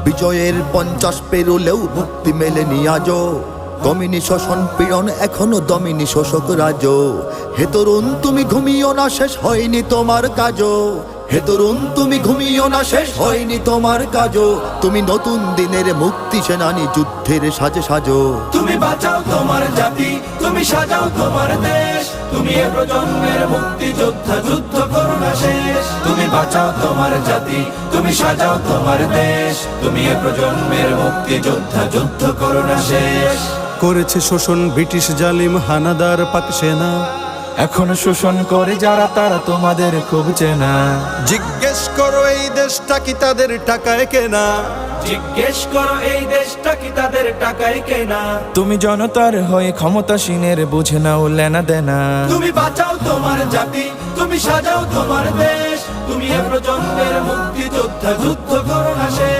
বিজয়ের 50 পেরোলেও মুক্তি মেলেনি আজও। দমিনী শোষণ পীড়ন এখনো দমিনী শোষক রাজ। হে তরুণ তুমি ঘুমিও না, শেষ হয়নি তোমার কাজও। হে তরুণ তুমি ঘুমিও না, শেষ হয়নি তোমার কাজও। তুমি নতুন দিনের মুক্তি সেনানী, যুদ্ধের সাজে সাজো। তুমি বাঁচাও তোমার জাতি, তুমি সাজাও তোমার দেশ। তুমি এ প্রজন্মের মুক্তি যোদ্ধা, যুদ্ধ করো না শেষ। তুমি বাঁচাও তোমার জাতি, তুমি সাজাও তোমার দেশ। তুমি এ প্রজন্মের মুক্তি যোদ্ধা, যুদ্ধ করো না শেষ। করেছে শোষণ ব্রিটিশ জালিম হানাদার পাক সেনা। এখনো শোষণ করে যারা, তারা তোমাদের খুব চেনা। জিজ্ঞেস করো এই দেশটা কি তাদের টাকায় কেনা। জিজ্ঞেস করো এই দেশটা কি তাদের টাকায় কেনা। তুমি জনতার হয়ে ক্ষমতাসীনের বুঝে নাও লেনা দেনা। তুমি বাঁচাও তোমার জাতি, তুমি সাজাও তোমার দেশ। তুমি এ প্রজন্মের মুক্তি যোদ্ধা, যুদ্ধ করো না শেষ।